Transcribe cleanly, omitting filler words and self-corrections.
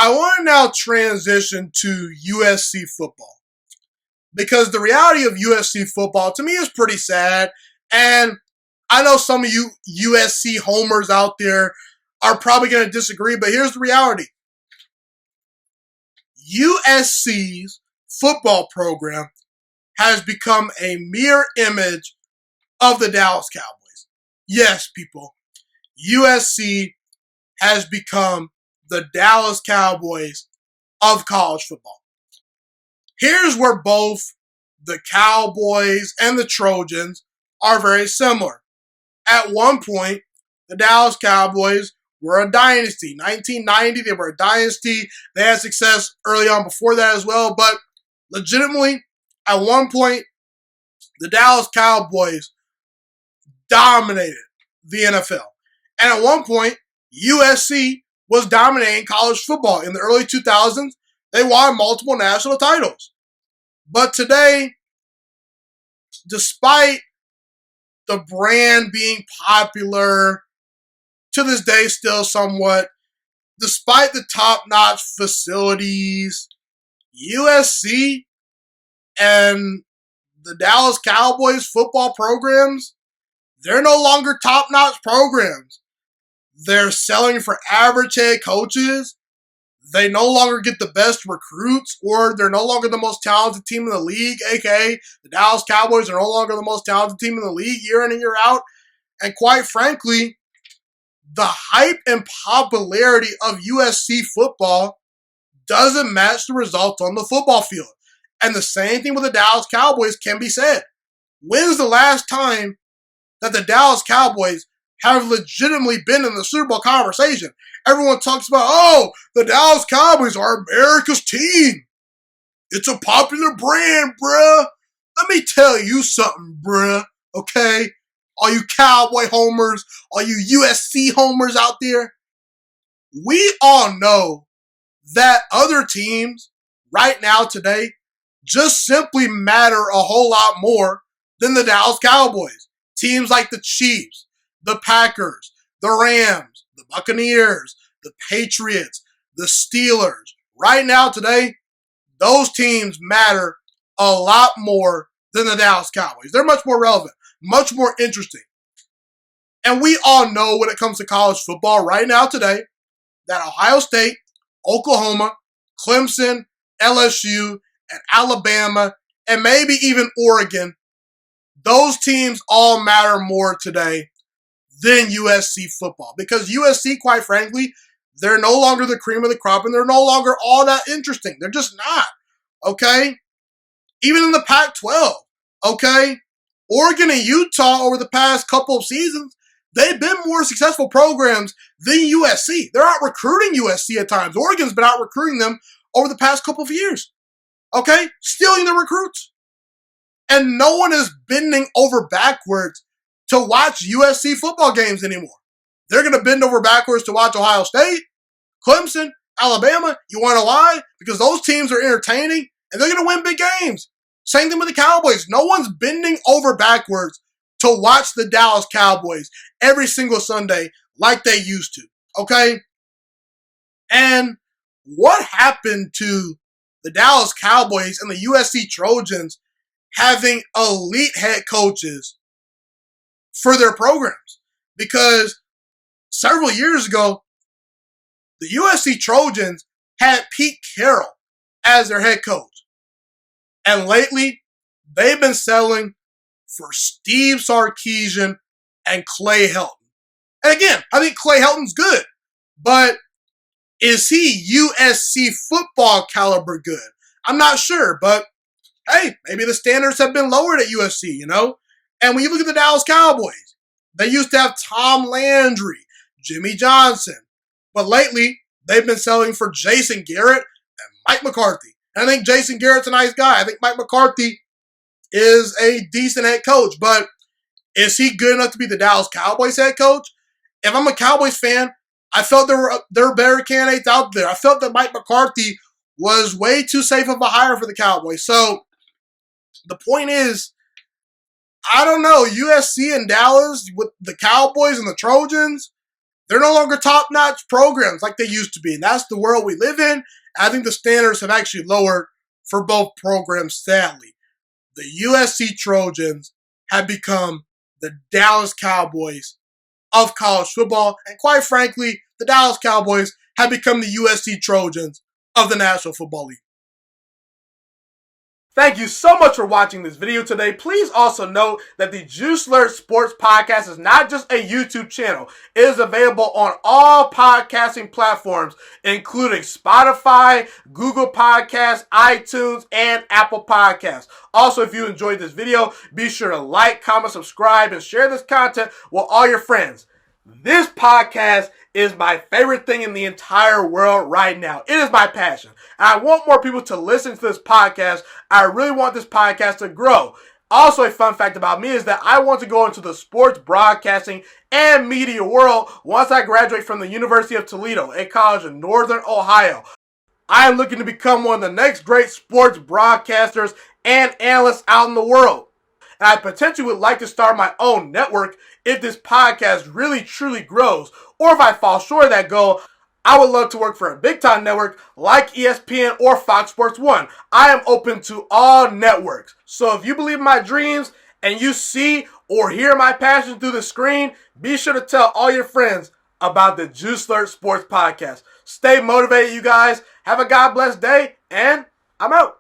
I want to now transition to USC football because the reality of USC football to me is pretty sad. And I know some of you USC homers out there are probably going to disagree, but here's the reality. USC's football program has become a mirror image of the Dallas Cowboys. Yes, people, USC has become the Dallas Cowboys of college football. Here's where both the Cowboys and the Trojans are very similar. At one point, the Dallas Cowboys were a dynasty. 1990, they were a dynasty. They had success early on before that as well, but legitimately, at one point, the Dallas Cowboys dominated the NFL. And at one point, USC was dominating college football. In the early 2000s, they won multiple national titles. But today, despite the brand being popular, to this day still somewhat, despite the top-notch facilities, USC and the Dallas Cowboys football programs, they're no longer top-notch programs. They're selling for average head coaches. They no longer get the best recruits, or they're no longer the most talented team in the league, aka the Dallas Cowboys are no longer the most talented team in the league year in and year out. And quite frankly, the hype and popularity of USC football doesn't match the results on the football field. And the same thing with the Dallas Cowboys can be said. When's the last time that the Dallas Cowboys have legitimately been in the Super Bowl conversation? Everyone talks about, oh, the Dallas Cowboys are America's team. It's a popular brand, bruh. Let me tell you something, bruh, okay? All you Cowboy homers, all you USC homers out there, we all know that other teams right now today just simply matter a whole lot more than the Dallas Cowboys. Teams like the Chiefs, the Packers, the Rams, the Buccaneers, the Patriots, the Steelers. Right now today, those teams matter a lot more than the Dallas Cowboys. They're much more relevant, much more interesting. And we all know when it comes to college football right now today that Ohio State, Oklahoma, Clemson, LSU, and Alabama, and maybe even Oregon, those teams all matter more today than USC football. Because USC, quite frankly, they're no longer the cream of the crop, and they're no longer all that interesting. They're just not, okay? Even in the Pac-12, okay? Oregon and Utah over the past couple of seasons, they've been more successful programs than USC. They're out recruiting USC at times. Oregon's been out recruiting them over the past couple of years, okay? Stealing the recruits. And no one is bending over backwards to watch USC football games anymore. They're going to bend over backwards to watch Ohio State, Clemson, Alabama. You want to know why? Because those teams are entertaining and they're going to win big games. Same thing with the Cowboys. No one's bending over backwards to watch the Dallas Cowboys every single Sunday like they used to. Okay? And what happened to the Dallas Cowboys and the USC Trojans having elite head coaches for their programs? Because several years ago, the USC Trojans had Pete Carroll as their head coach. And lately, they've been selling for Steve Sarkisian and Clay Helton. And again, I think Clay Helton's good. But is he USC football caliber good? I'm not sure. But hey, maybe the standards have been lowered at USC, you know? And when you look at the Dallas Cowboys, they used to have Tom Landry, Jimmy Johnson. But lately, they've been selling for Jason Garrett and Mike McCarthy. And I think Jason Garrett's a nice guy. I think Mike McCarthy is a decent head coach. But is he good enough to be the Dallas Cowboys head coach? If I'm a Cowboys fan, I felt there were better candidates out there. I felt that Mike McCarthy was way too safe of a hire for the Cowboys. So the point is, I don't know, USC and Dallas with the Cowboys and the Trojans, They're no longer top-notch programs like they used to be. And that's the world we live in. I think the standards have actually lowered for both programs, sadly. The USC Trojans have become the Dallas Cowboys of college football. And quite frankly, the Dallas Cowboys have become the USC Trojans of the National Football League. Thank you so much for watching this video today. Please also note that the Juiciest Sports Podcast is not just a YouTube channel. It is available on all podcasting platforms, including Spotify, Google Podcasts, iTunes, and Apple Podcasts. Also, if you enjoyed this video, be sure to like, comment, subscribe, and share this content with all your friends. This podcast is my favorite thing in the entire world right now. It is my passion. And I want more people to listen to this podcast. I really want this podcast to grow. Also, a fun fact about me is that I want to go into the sports broadcasting and media world once I graduate from the University of Toledo, a college in Northern Ohio. I am looking to become one of the next great sports broadcasters and analysts out in the world. And I potentially would like to start my own network if this podcast really truly grows. Or if I fall short of that goal, I would love to work for a big time network like ESPN or Fox Sports 1. I am open to all networks. So if you believe in my dreams and you see or hear my passion through the screen, be sure to tell all your friends about the Juiciest Sports Podcast. Stay motivated, you guys. Have a God bless day, and I'm out.